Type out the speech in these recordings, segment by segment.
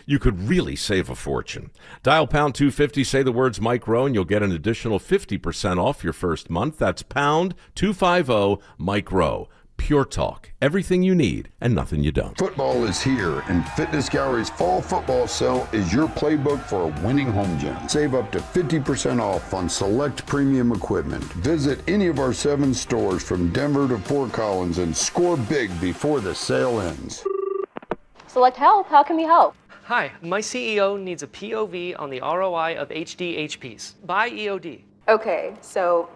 You could really save a fortune. Dial pound 250, say the words Mike Rowe, and you'll get an additional 50% off your first month. That's pound 250 Mike Rowe. Pure talk. Everything you need and nothing you don't. Football is here, and Fitness Gallery's fall football sale is your playbook for a winning home gym. Save up to 50% off on select premium equipment. Visit any of our 7 stores from Denver to Fort Collins and score big before the sale ends. Select Health, how can we help? Hi, my CEO needs a POV on the ROI of HD HPs. By EOD. Okay, so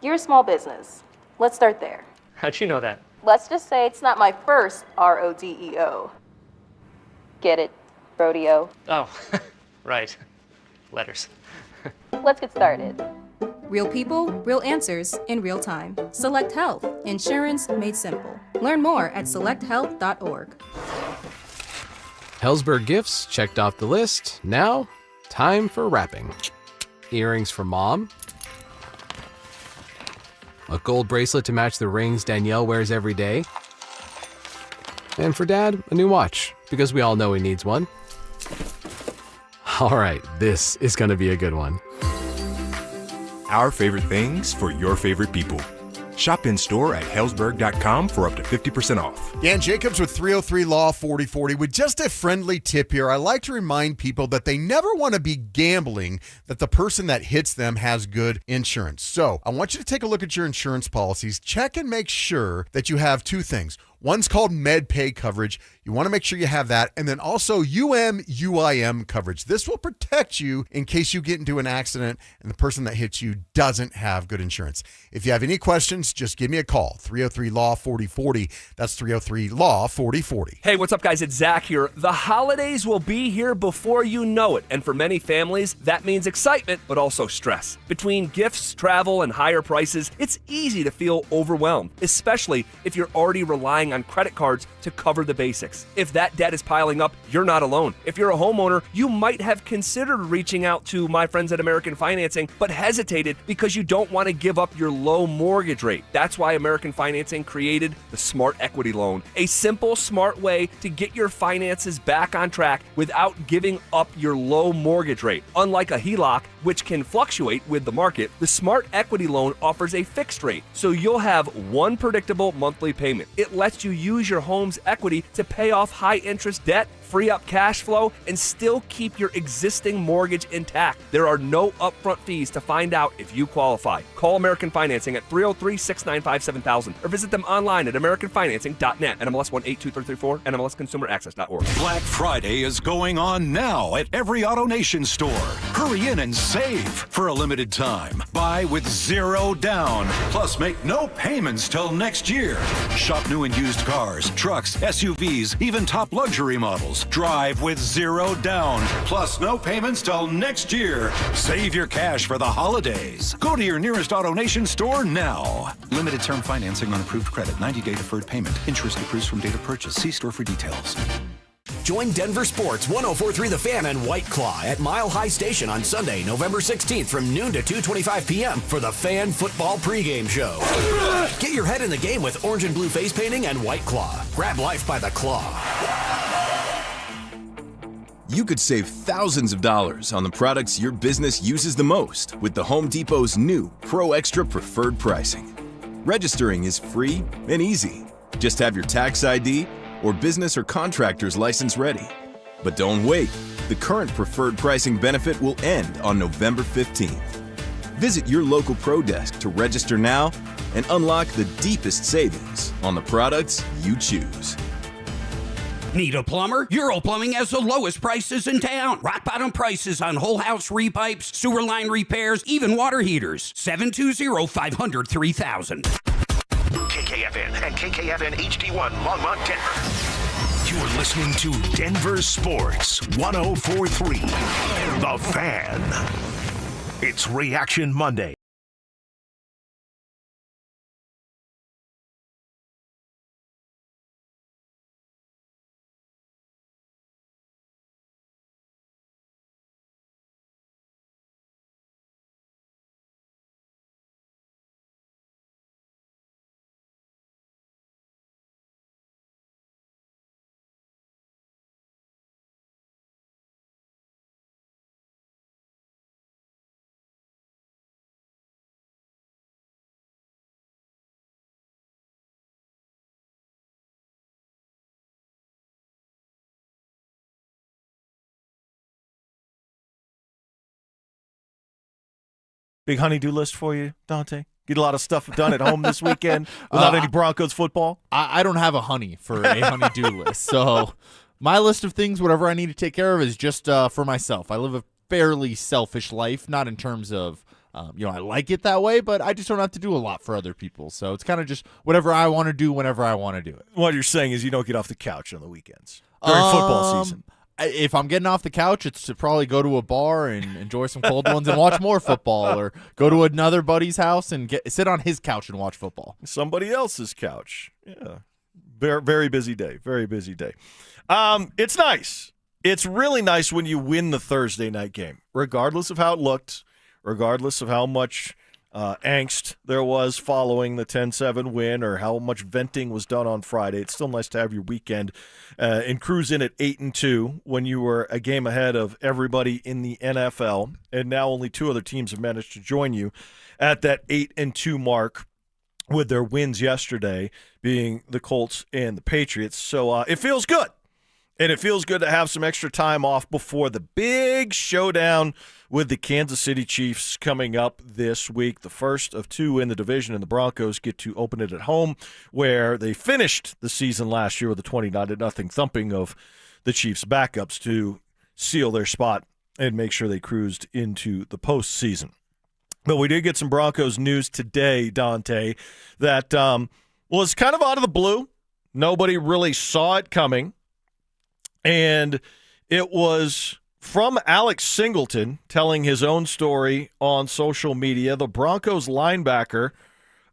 you're a small business. Let's start there. How'd you know that? Let's just say it's not my first RODEO. Get it? Rodeo. Oh, right. Letters. Let's get started. Real people, real answers in real time. Select Health. Insurance made simple. Learn more at selecthealth.org. Hellsberg gifts checked off the list. Now, time for wrapping. Earrings for mom. A gold bracelet to match the rings Danielle wears every day. And for Dad, a new watch, because we all know he needs one. All right, this is gonna be a good one. Our favorite things for your favorite people. Shop in store at Hellsberg.com for up to 50% off. Dan Jacobs with 303 Law 4040. With just a friendly tip here, I like to remind people that they never want to be gambling that the person that hits them has good insurance. So I want you to take a look at your insurance policies. Check and make sure that you have 2 things. One's called MedPay coverage. You want to make sure you have that. And then also UM/UIM coverage. This will protect you in case you get into an accident and the person that hits you doesn't have good insurance. If you have any questions, just give me a call. 303 Law 4040. That's 303 Law 4040. Hey, what's up, guys? It's Zach here. The holidays will be here before you know it. And for many families, that means excitement, but also stress. Between gifts, travel, and higher prices, it's easy to feel overwhelmed, especially if you're already relying on credit cards to cover the basics. If that debt is piling up, you're not alone. If you're a homeowner, you might have considered reaching out to my friends at American Financing, but hesitated because you don't want to give up your low mortgage rate. That's why American Financing created the Smart Equity Loan, a simple, smart way to get your finances back on track without giving up your low mortgage rate. Unlike a HELOC, which can fluctuate with the market, the Smart Equity Loan offers a fixed rate, so you'll have one predictable monthly payment. It lets you use your home's equity to pay off high-interest debt, free up cash flow, and still keep your existing mortgage intact. There are no upfront fees to find out if you qualify. Call American Financing at 303-695-7000 or visit them online at americanfinancing.net. NMLS 182334, NMLSconsumeraccess.org. Black Friday is going on now at every AutoNation store. Hurry in and save for a limited time. Buy with 0 down, plus make no payments till next year. Shop new and used cars, trucks, SUVs, even top luxury models. Drive with 0 down, plus no payments till next year. Save your cash for the holidays. Go to your nearest AutoNation store now. Limited term financing on approved credit. 90-day deferred payment. Interest accrues from date of purchase. See store for details. Join Denver Sports 104.3 The Fan and White Claw at Mile High Station on Sunday, November 16th from noon to 2:25 p.m. for the Fan Football pregame show. Get your head in the game with orange and blue face painting and White Claw. Grab life by the claw. You could save thousands of dollars on the products your business uses the most with the Home Depot's new Pro Extra Preferred Pricing. Registering is free and easy. Just have your tax ID or business or contractor's license ready. But don't wait. The current preferred pricing benefit will end on November 15th. Visit your local Pro Desk to register now and unlock the deepest savings on the products you choose. Need a plumber? Euro Plumbing has the lowest prices in town. Rock bottom prices on whole house repipes, sewer line repairs, even water heaters. 720-500-3000. KKFN and KKFN HD1 Longmont, Denver. You're listening to Denver Sports 104.3. The Fan. It's Reaction Monday. Big honey-do list for you, Dante? Get a lot of stuff done at home this weekend without any Broncos football? I don't have a honey for a honey-do list. So my list of things, whatever I need to take care of, is just for myself. I live a fairly selfish life, not in terms of, I like it that way, but I just don't have to do a lot for other people. So it's kind of just whatever I want to do whenever I want to do it. What you're saying is you don't get off the couch on the weekends during football season. If I'm getting off the couch, it's to probably go to a bar and enjoy some cold ones and watch more football, or go to another buddy's house and sit on his couch and watch football. Somebody else's couch. Yeah. Very, very busy day. Very busy day. It's nice. It's really nice when you win the Thursday night game, regardless of how it looked, regardless of how much angst there was following the 10-7 win, or how much venting was done on Friday. It's still nice to have your weekend and cruise in at 8-2 when you were a game ahead of everybody in the NFL, and now only 2 other teams have managed to join you at that 8-2 mark, with their wins yesterday being the Colts and the Patriots. So it feels good. And it feels good to have some extra time off before the big showdown with the Kansas City Chiefs coming up this week. The first of 2 in the division, and the Broncos get to open it at home, where they finished the season last year with a 29-0 thumping of the Chiefs' backups to seal their spot and make sure they cruised into the postseason. But we did get some Broncos news today, Dante, that was kind of out of the blue. Nobody really saw it coming. And it was from Alex Singleton telling his own story on social media. The Broncos linebacker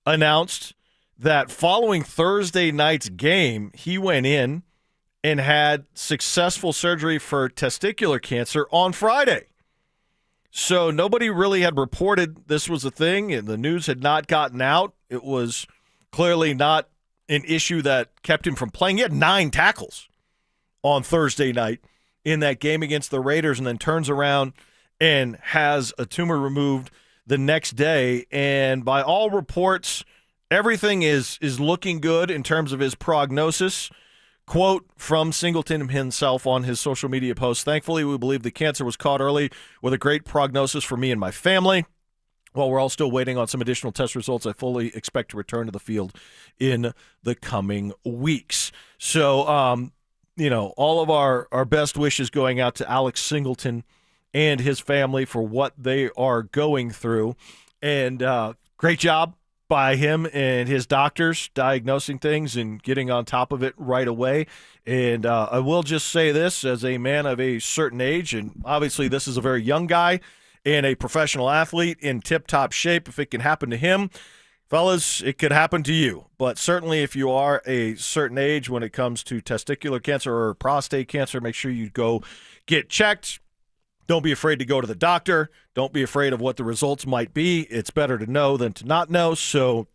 announced that following Thursday night's game, he went in and had successful surgery for testicular cancer on Friday. So nobody really had reported this was a thing, and the news had not gotten out. It was clearly not an issue that kept him from playing. He had 9 tackles on Thursday night in that game against the Raiders, and then turns around and has a tumor removed the next day. And by all reports, everything is looking good in terms of his prognosis. Quote from Singleton himself on his social media post: "Thankfully, we believe the cancer was caught early with a great prognosis for me and my family. While we're all still waiting on some additional test results, I fully expect to return to the field in the coming weeks." So, all of our best wishes going out to Alex Singleton and his family for what they are going through. And great job by him and his doctors diagnosing things and getting on top of it right away. And I will just say this, as a man of a certain age, and obviously this is a very young guy and a professional athlete in tip-top shape. If it can happen to him, fellas, it could happen to you. But certainly if you are a certain age when it comes to testicular cancer or prostate cancer, make sure you go get checked. Don't be afraid to go to the doctor. Don't be afraid of what the results might be. It's better to know than to not know. So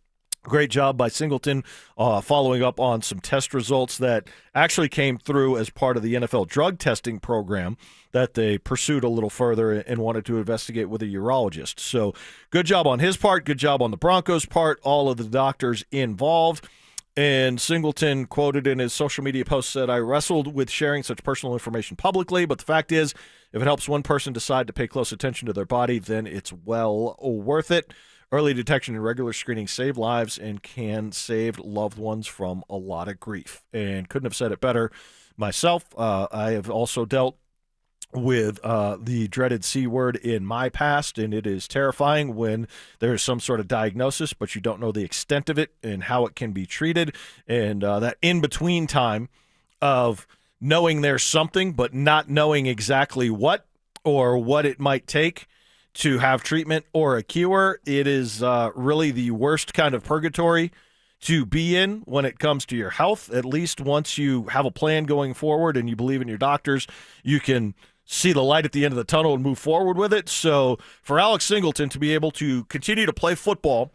great job by Singleton following up on some test results that actually came through as part of the NFL drug testing program that they pursued a little further and wanted to investigate with a urologist. So good job on his part. Good job on the Broncos' part, all of the doctors involved. And Singleton, quoted in his social media post, said, "I wrestled with sharing such personal information publicly, but the fact is, if it helps one person decide to pay close attention to their body, then it's well worth it. Early detection and regular screening save lives and can save loved ones from a lot of grief." And couldn't have said it better myself. I have also dealt with the dreaded C word in my past, and it is terrifying when there's some sort of diagnosis, but you don't know the extent of it and how it can be treated. And that in-between time of knowing there's something but not knowing exactly what or what it might take to have treatment or a cure, it is really the worst kind of purgatory to be in when it comes to your health. At least once you have a plan going forward and you believe in your doctors, you can see the light at the end of the tunnel and move forward with it. So for Alex Singleton to be able to continue to play football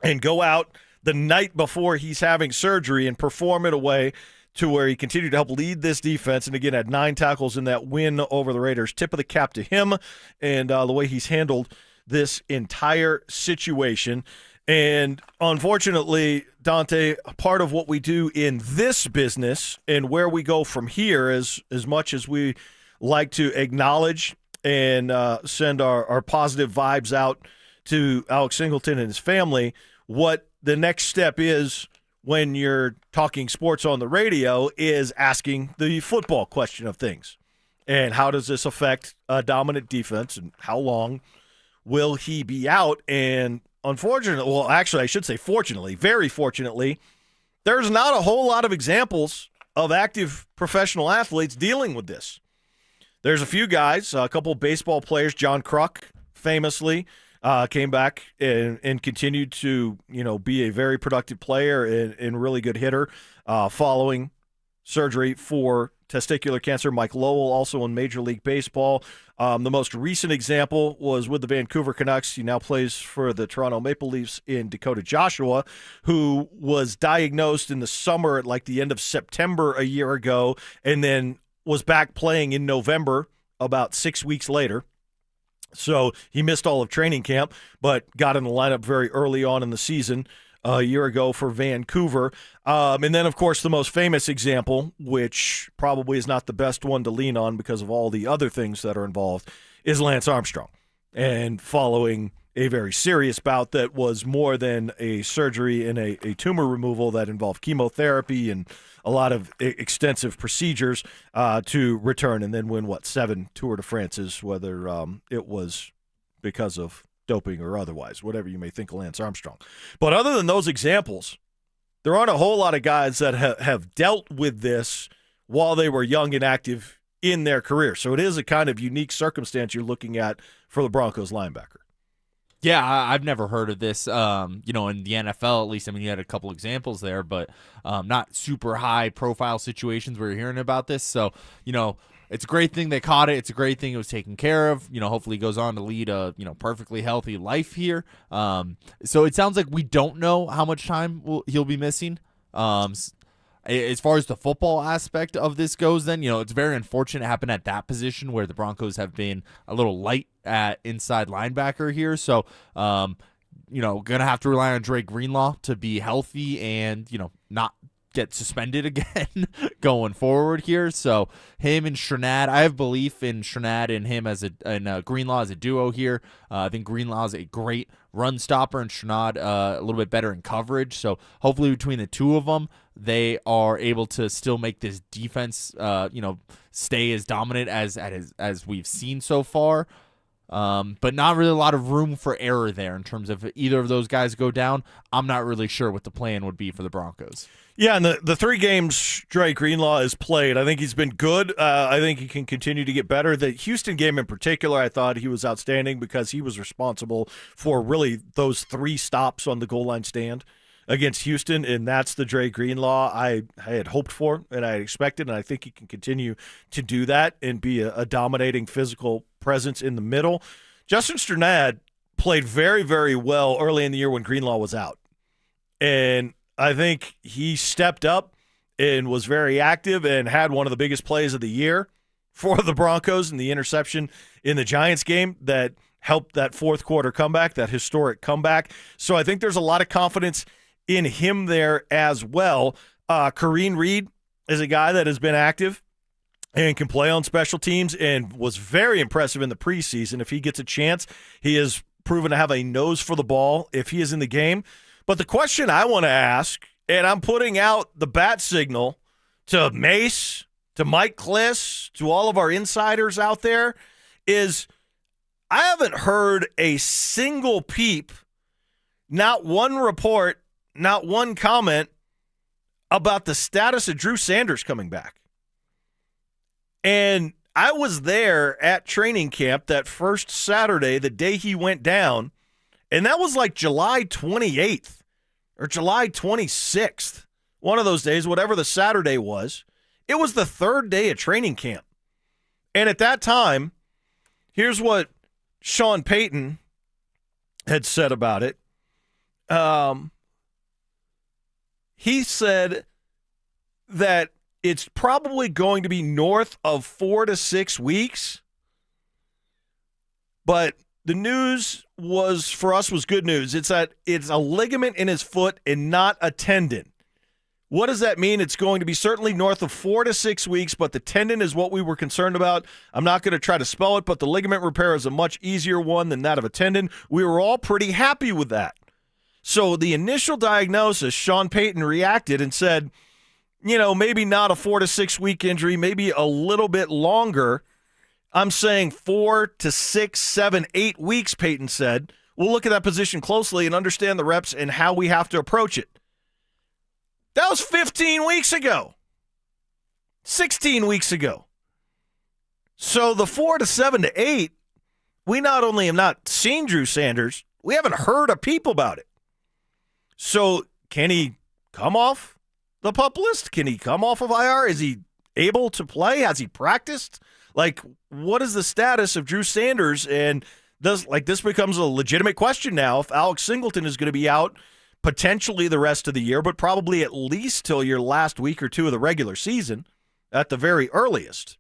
and go out the night before he's having surgery and perform in a way to where he continued to help lead this defense, and again had 9 tackles in that win over the Raiders, tip of the cap to him and the way he's handled this entire situation. And unfortunately, Dante, part of what we do in this business and where we go from here, as much as we like to acknowledge and send our positive vibes out to Alex Singleton and his family what the next step is when you're talking sports on the radio is asking the football question of things. And how does this affect a dominant defense, and how long will he be out? And unfortunately, well, actually, I should say fortunately, very fortunately, there's not a whole lot of examples of active professional athletes dealing with this. There's a few guys, a couple of baseball players. John Kruk famously came back and continued to, be a very productive player and really good hitter following surgery for testicular cancer. Mike Lowell, also in Major League Baseball. The most recent example was with the Vancouver Canucks. He now plays for the Toronto Maple Leafs in Dakota Joshua, who was diagnosed in the summer at like the end of September a year ago, and then was back playing in November about 6 weeks later. So he missed all of training camp, but got in the lineup very early on in the season a year ago for Vancouver. And then, of course, the most famous example, which probably is not the best one to lean on because of all the other things that are involved, is Lance Armstrong. And following a very serious bout that was more than a surgery and a tumor removal that involved chemotherapy and a lot of extensive procedures to return and then win, 7 Tour de France's, whether it was because of doping or otherwise, whatever you may think of Lance Armstrong. But other than those examples, there aren't a whole lot of guys that have dealt with this while they were young and active in their career. So it is a kind of unique circumstance you're looking at for the Broncos linebacker. Yeah, I've never heard of this. In the NFL, at least, you had a couple examples there, but not super high-profile situations where you're hearing about this. So, it's a great thing they caught it. It's a great thing it was taken care of. Hopefully he goes on to lead a, perfectly healthy life here. So it sounds like we don't know how much time he'll be missing. As far as the football aspect of this goes, then, it's very unfortunate it happened at that position where the Broncos have been a little light at inside linebacker here. So, going to have to rely on Drake Greenlaw to be healthy and, not get suspended again going forward here. So him and Sherrod, I have belief in Sherrod and him and Greenlaw as a duo here. I think Greenlaw is a great run stopper and Sherrod a little bit better in coverage. So hopefully between the two of them, they are able to still make this defense, stay as dominant as we've seen so far. But not really a lot of room for error there in terms of either of those guys go down. I'm not really sure what the plan would be for the Broncos. Yeah, and the 3 games Drake Greenlaw has played, I think he's been good. I think he can continue to get better. The Houston game in particular, I thought he was outstanding because he was responsible for really those 3 stops on the goal line stand against Houston, and that's the Drake Greenlaw I had hoped for and I expected, and I think he can continue to do that and be a dominating physical presence in the middle. Justin Strnad played very, very well early in the year when Greenlaw was out, and I think he stepped up and was very active and had one of the biggest plays of the year for the Broncos in the interception in the Giants game that helped that fourth quarter comeback, that historic comeback. So I think there's a lot of confidence in him there as well. Kareem Reed is a guy that has been active and can play on special teams and was very impressive in the preseason. If he gets a chance, he has proven to have a nose for the ball if he is in the game. But the question I want to ask, and I'm putting out the bat signal to Mace, to Mike Kliss, to all of our insiders out there, is I haven't heard a single peep, not one report, not one comment about the status of Drew Sanders coming back. And I was there at training camp that first Saturday, the day he went down, and that was like July 28th or July 26th, one of those days, whatever the Saturday was. It was the 3rd day of training camp. And at that time, here's what Sean Payton had said about it. He said that it's probably going to be north of 4 to 6 weeks, but the news for us was good news. It's a ligament in his foot and not a tendon, What does that mean? It's going to be certainly north of 4 to 6 weeks, but the tendon is what we were concerned about. I'm not going to try to spell it, but the ligament repair is a much easier one than that of a tendon. We were all pretty happy with that. So the initial diagnosis, Sean Payton reacted and said, maybe not a 4 to 6 week injury, maybe a little bit longer. I'm saying 4 to 6, 7, 8 weeks, Payton said. We'll look at that position closely and understand the reps and how we have to approach it. That was 15 weeks ago. 16 weeks ago. So the 4 to 7 to 8, we not only have not seen Drew Sanders, we haven't heard a peep about it. So can he come off the PUP list? Can he come off of IR? Is he able to play? Has he practiced? What is the status of Drew Sanders? And this becomes a legitimate question now if Alex Singleton is going to be out potentially the rest of the year, but probably at least till your last week or two of the regular season at the very earliest.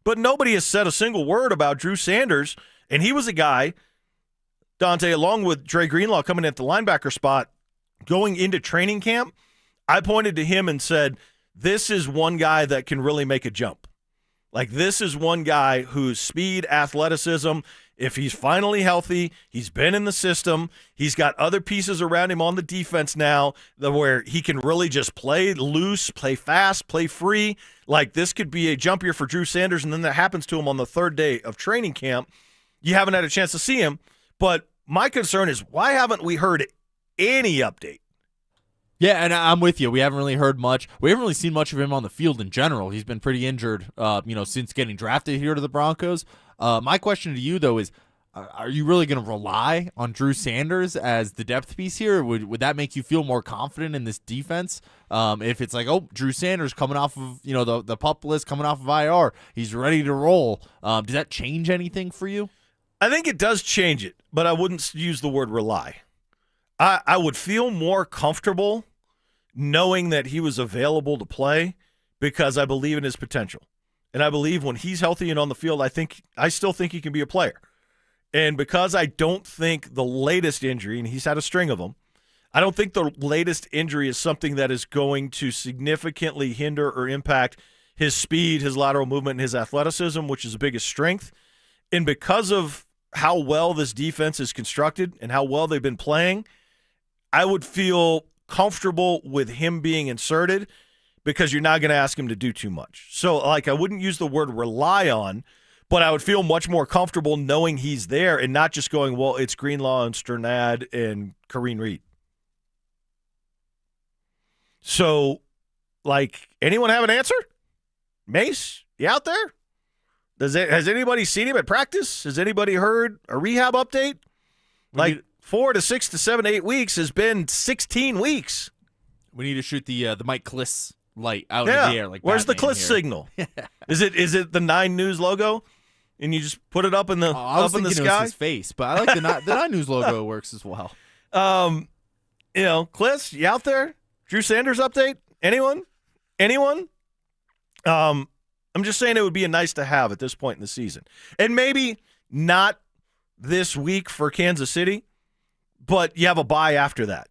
But nobody has said a single word about Drew Sanders, and he was a guy, Dante, along with Dre Greenlaw coming in at the linebacker spot, going into training camp, I pointed to him and said, this is one guy that can really make a jump. This is one guy whose speed, athleticism, if he's finally healthy, he's been in the system, he's got other pieces around him on the defense now where he can really just play loose, play fast, play free. This could be a jump year for Drew Sanders, and then that happens to him on the third day of training camp. You haven't had a chance to see him, but my concern is why haven't we heard any update? Yeah, and I'm with you. We haven't really heard much. We haven't really seen much of him on the field in general. He's been pretty injured, since getting drafted here to the Broncos. My question to you, though, is are you really going to rely on Drew Sanders as the depth piece here? Would that make you feel more confident in this defense? If it's Drew Sanders coming off of, the PUP list, coming off of IR, he's ready to roll. Does that change anything for you? I think it does change it, but I wouldn't use the word rely. I would feel more comfortable knowing that he was available to play because I believe in his potential. And I believe when he's healthy and on the field, I still think he can be a player. And because I don't think the latest injury, and he's had a string of them, I don't think the latest injury is something that is going to significantly hinder or impact his speed, his lateral movement, and his athleticism, which is the biggest strength. And because of how well this defense is constructed and how well they've been playing, I would feel comfortable with him being inserted because you're not going to ask him to do too much. So, I wouldn't use the word rely on, but I would feel much more comfortable knowing he's there and not just going, well, it's Greenlaw and Sternad and Kareem Reed. So, anyone have an answer? Mace, you out there? Has anybody seen him at practice? Has anybody heard a rehab update? 4 to 6 to 7 to 8 weeks has been 16 weeks. We need to shoot the Mike Kliss light out in the air. Where's the Batman Kliss here. signal? Is it the 9 News logo? And you just put it up in the thinking sky? it was his face, but I like the 9 News logo works as well. Kliss, you out there? Drew Sanders update? Anyone? I'm just saying it would be a nice to have at this point in the season. And maybe not this week for Kansas City, but you have a bye after that.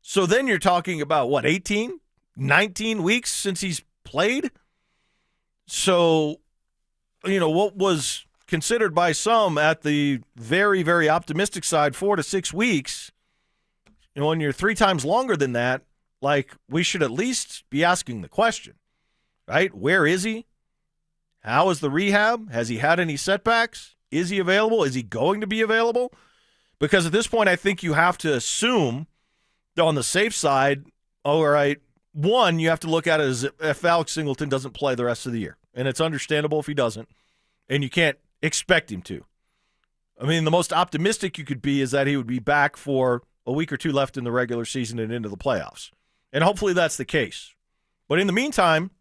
So then you're talking about, 18, 19 weeks since he's played? So, what was considered by some at the very, very optimistic side, 4 to 6 weeks, when you're 3 times longer than that, we should at least be asking the question, right? Where is he? How is the rehab? Has he had any setbacks? Is he available? Is he going to be available? Because at this point, I think you have to assume on the safe side, all right, one, you have to look at it as if Alex Singleton doesn't play the rest of the year. And it's understandable if he doesn't. And you can't expect him to. I mean, the most optimistic you could be is that he would be back for a week or two left in the regular season and into the playoffs. And hopefully that's the case. But in the meantime,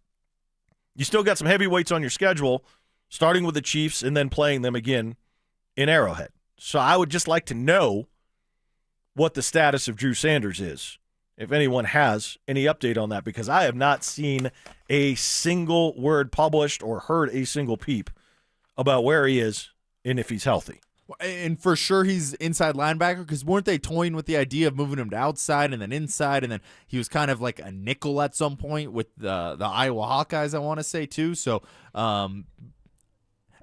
you still got some heavyweights on your schedule, starting with the Chiefs and then playing them again in Arrowhead. So I would just like to know what the status of Drew Sanders is, if anyone has any update on that, because I have not seen a single word published or heard a single peep about where he is and if he's healthy. And for sure he's inside linebacker, because weren't they toying with the idea of moving him to outside and then inside, and then he was kind of like a nickel at some point with the Iowa Hawkeyes, I want to say, too. So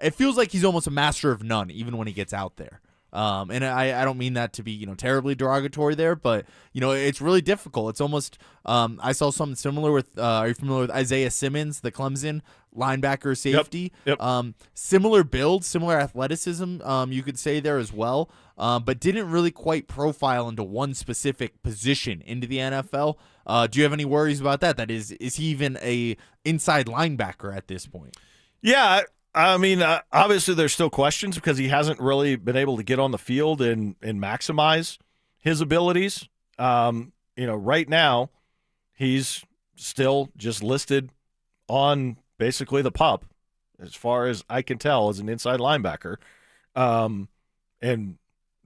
it feels like he's almost a master of none, even when he gets out there. And I don't mean that to be, terribly derogatory there, but, it's really difficult. It's almost, I saw something similar with, are you familiar with Isaiah Simmons, the Clemson linebacker safety? Yep. Similar build, similar athleticism, you could say there as well, but didn't really quite profile into one specific position into the NFL. Do you have any worries about that? That is he even a inside linebacker at this point? Yeah, I mean, obviously there's still questions because he hasn't really been able to get on the field and maximize his abilities. Right now he's still just listed on basically the pup, as far as I can tell, as an inside linebacker. And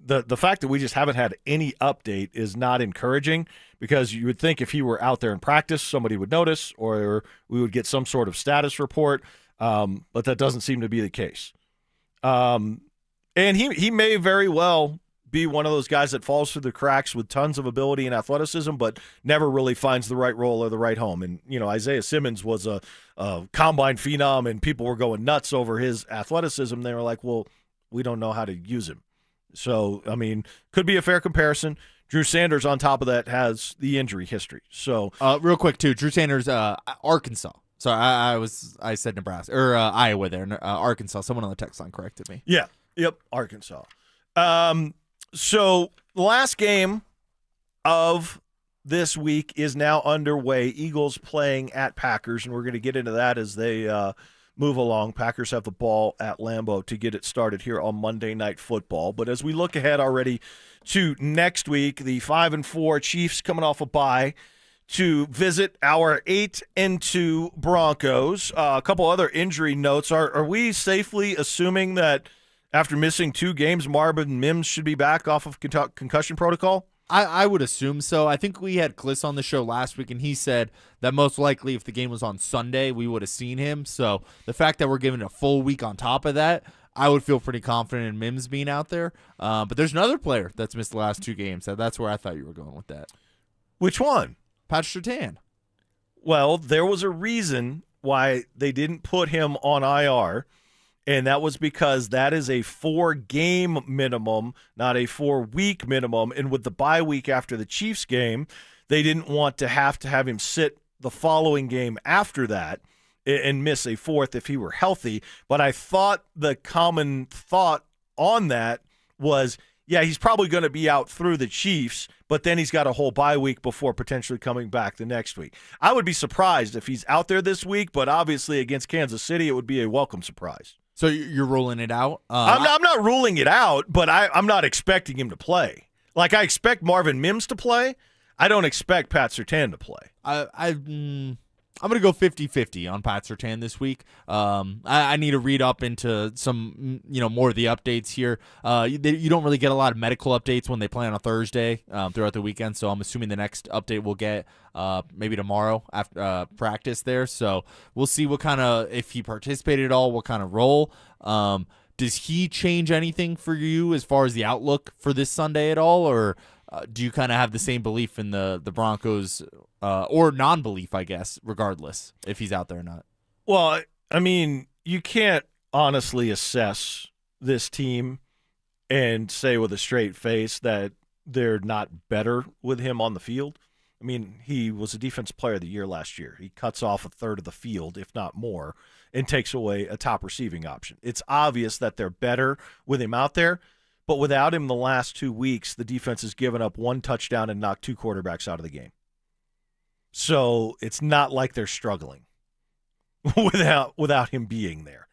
the fact that we just haven't had any update is not encouraging, because you would think if he were out there in practice, somebody would notice, or we would get some sort of status report. But that doesn't seem to be the case. And he may very well be one of those guys that falls through the cracks with tons of ability and athleticism, but never really finds the right role or the right home. And, Isaiah Simmons was a combine phenom, and people were going nuts over his athleticism. They were like, well, we don't know how to use him. So, I mean, could be a fair comparison. Drew Sanders, on top of that, has the injury history. So, real quick, too, Drew Sanders, Arkansas. Sorry, I said Nebraska or Iowa there. Arkansas. Someone on the text line corrected me. Yeah. Yep. Arkansas. So the last game of this week is now underway. Eagles playing at Packers, and we're going to get into that as they move along. Packers have the ball at Lambeau to get it started here on Monday Night Football. But as we look ahead already to next week, the 5-4 Chiefs coming off a bye to visit our 8-2 Broncos. A couple other injury notes. Are we safely assuming that after missing 2 games, Marvin Mims should be back off of concussion protocol? I would assume so. I think we had Kliss on the show last week, and he said that most likely if the game was on Sunday, we would have seen him. So the fact that we're giving a full week on top of that, I would feel pretty confident in Mims being out there. But there's another player that's missed the last 2 games. That's where I thought you were going with that. Which one? Patrick Surtain. Well, there was a reason why they didn't put him on IR, and that was because that is a 4-game minimum, not a 4-week minimum. And with the bye week after the Chiefs game, they didn't want to have him sit the following game after that and miss a 4th if he were healthy. But I thought the common thought on that was, yeah, he's probably going to be out through the Chiefs, but then he's got a whole bye week before potentially coming back the next week. I would be surprised if he's out there this week, but obviously against Kansas City, it would be a welcome surprise. So you're ruling it out? I'm not ruling it out, but I'm not expecting him to play. Like, I expect Marvin Mims to play. I don't expect Pat Surtain to play. I'm going to go 50-50 on Pat Surtain this week. I need to read up into some, more of the updates here. You don't really get a lot of medical updates when they play on a Thursday throughout the weekend, so I'm assuming the next update we'll get maybe tomorrow after practice there. So we'll see what kind of, if he participated at all, what kind of role. Does he change anything for you as far as the outlook for this Sunday at all, or do you kind of have the same belief in the Broncos or non-belief, I guess, regardless if he's out there or not? Well, I mean, you can't honestly assess this team and say with a straight face that they're not better with him on the field. I mean, he was a Defensive Player of the Year last year. He cuts off a third of the field, if not more, and takes away a top receiving option. It's obvious that they're better with him out there. But without him the last 2 weeks, the defense has given up 1 touchdown and knocked 2 quarterbacks out of the game. So it's not like they're struggling without him being there,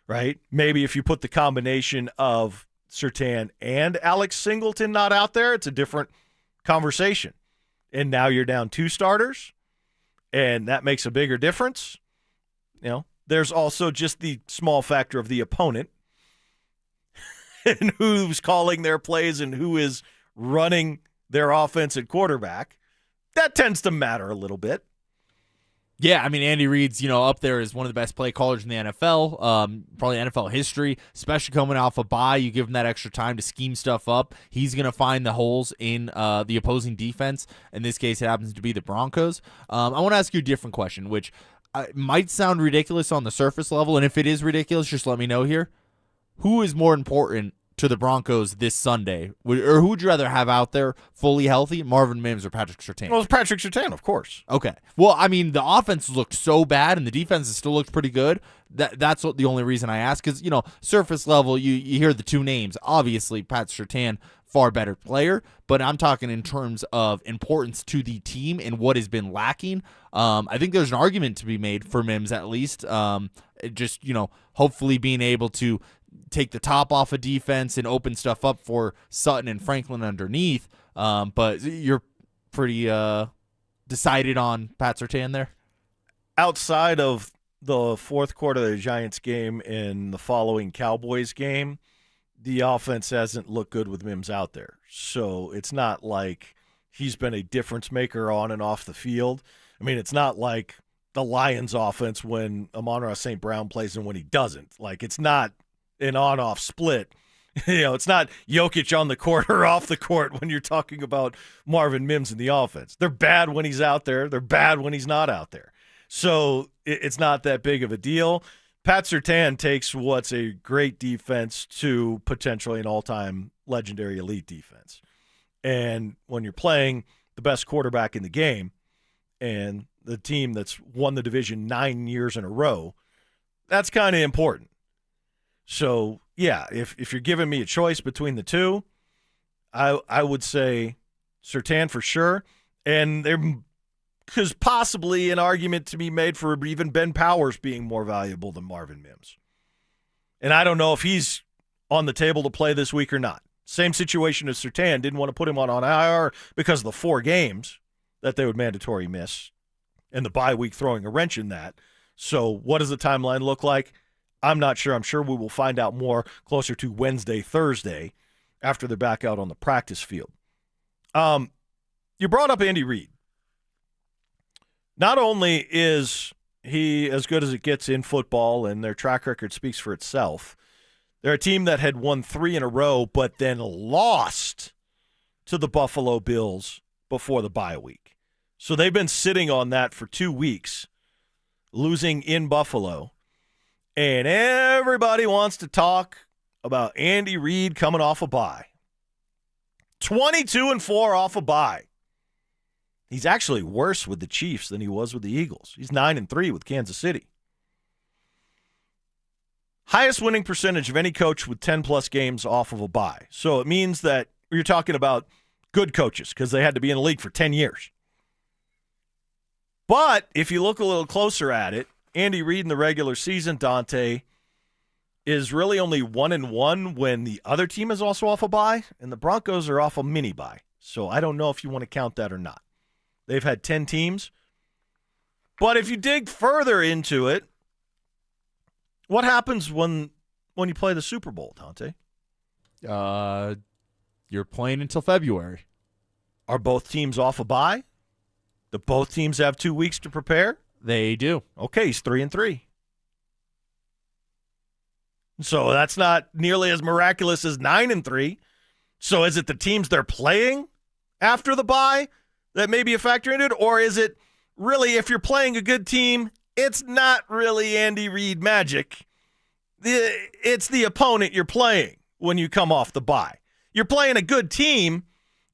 right? Maybe if you put the combination of Surtain and Alex Singleton not out there, it's a different conversation. And now you're down 2 starters, and that makes a bigger difference. There's also just the small factor of the opponent and who's calling their plays and who is running their offense at quarterback. That tends to matter a little bit. Yeah, I mean, Andy Reid's, up there as one of the best play callers in the NFL, probably NFL history, especially coming off a bye. You give him that extra time to scheme stuff up. He's going to find the holes in the opposing defense. In this case, it happens to be the Broncos. I want to ask you a different question, which might sound ridiculous on the surface level, and if it is ridiculous, just let me know here. Who is more important to the Broncos this Sunday? Or who would you rather have out there fully healthy, Marvin Mims or Patrick Surtain? Well, it's Patrick Surtain, of course. Okay. Well, I mean, the offense looked so bad and the defense still looked pretty good. That's the only reason I ask because, surface level, you hear the two names. Obviously, Pat Surtain, far better player, but I'm talking in terms of importance to the team and what has been lacking. I think there's an argument to be made for Mims at least. Hopefully being able to take the top off of defense and open stuff up for Sutton and Franklin underneath. But you're pretty decided on Pat Surtain there? Outside of the fourth quarter of the Giants game and the following Cowboys game, the offense hasn't looked good with Mims out there. So it's not like he's been a difference maker on and off the field. I mean, it's not like the Lions offense when Amon-Ra St. Brown plays and when he doesn't. Like, it's not an on-off split. It's not Jokic on the court or off the court when you're talking about Marvin Mims in the offense. They're bad when he's out there. They're bad when he's not out there. So it's not that big of a deal. Pat Surtain takes what's a great defense to potentially an all-time legendary elite defense. And when you're playing the best quarterback in the game and the team that's won the division 9 years in a row, that's kind of important. So, yeah, if you're giving me a choice between the two, I would say Surtain for sure. And there's possibly an argument to be made for even Ben Powers being more valuable than Marvin Mims. And I don't know if he's on the table to play this week or not. Same situation as Surtain. Didn't want to put him on IR because of the 4 games that they would mandatory miss and the bye week throwing a wrench in that. So what does the timeline look like? I'm not sure. I'm sure we will find out more closer to Wednesday, Thursday, after they're back out on the practice field. You brought up Andy Reid. Not only is he as good as it gets in football, and their track record speaks for itself, they're a team that had won 3 in a row, but then lost to the Buffalo Bills before the bye week. So they've been sitting on that for 2 weeks, losing in Buffalo. And everybody wants to talk about Andy Reid coming off a bye. 22-4 off a bye. He's actually worse with the Chiefs than he was with the Eagles. He's 9-3 with Kansas City. Highest winning percentage of any coach with 10-plus games off of a bye. So it means that you're talking about good coaches because they had to be in the league for 10 years. But if you look a little closer at it, Andy Reid in the regular season, Dante, is really only 1-1 when the other team is also off a bye, and the Broncos are off a mini bye. So I don't know if you want to count that or not. They've had 10 teams. But if you dig further into it, what happens when you play the Super Bowl, Dante? You're playing until February. Are both teams off a bye? Do both teams have 2 weeks to prepare? They do. Okay, he's 3-3. So that's not nearly as miraculous as 9-3. So is it the teams they're playing after the bye that may be a factor in it? Or is it really, if you're playing a good team, it's not really Andy Reid magic. It's the opponent you're playing when you come off the bye. You're playing a good team,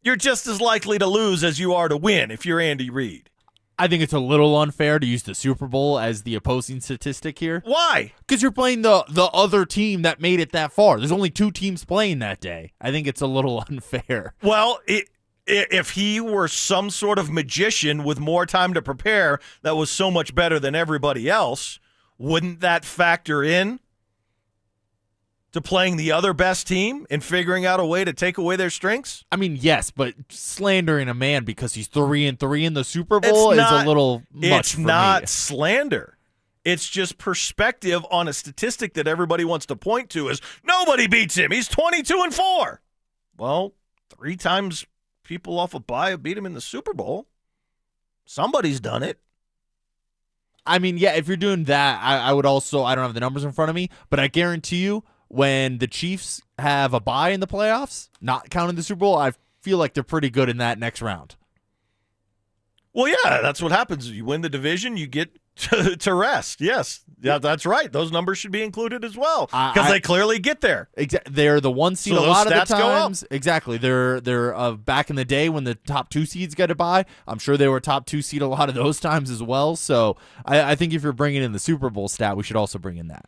you're just as likely to lose as you are to win if you're Andy Reid. I think it's a little unfair to use the Super Bowl as the opposing statistic here. Why? Because you're playing the other team that made it that far. There's only 2 teams playing that day. I think it's a little unfair. Well, if he were some sort of magician with more time to prepare that was so much better than everybody else, wouldn't that factor in to playing the other best team and figuring out a way to take away their strengths? I mean, yes, but slandering a man because he's 3-3 in the Super Bowl is a little much It's for not me. slander. It's just perspective on a statistic that everybody wants to point to is nobody beats him. He's 22-4. Well, 3 times people off a bye have beat him in the Super Bowl. Somebody's done it. I mean, yeah, if you're doing that, I would also, I don't have the numbers in front of me, but I guarantee you when the Chiefs have a bye in the playoffs, not counting the Super Bowl, I feel like they're pretty good in that next round. Well, yeah, that's what happens. You win the division, you get to rest. Yes. Yeah, that's right. Those numbers should be included as well because they clearly get there. They're the one seed so a lot of the stats go up. times. Exactly. They're back in the day when the top 2 seeds got to bye. I'm sure they were top 2 seed a lot of those times as well. So I think if you're bringing in the Super Bowl stat, we should also bring in that.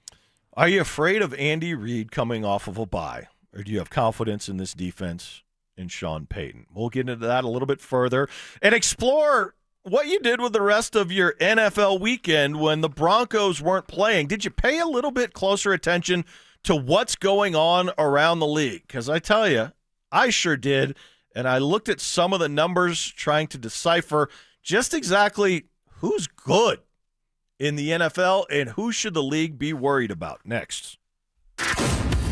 Are you afraid of Andy Reid coming off of a bye, or do you have confidence in this defense in Sean Payton? We'll get into that a little bit further and explore what you did with the rest of your NFL weekend when the Broncos weren't playing. Did you pay a little bit closer attention to what's going on around the league? Because I tell you, I sure did, and I looked at some of the numbers trying to decipher just exactly who's good in the NFL and who should the league be worried about. Next.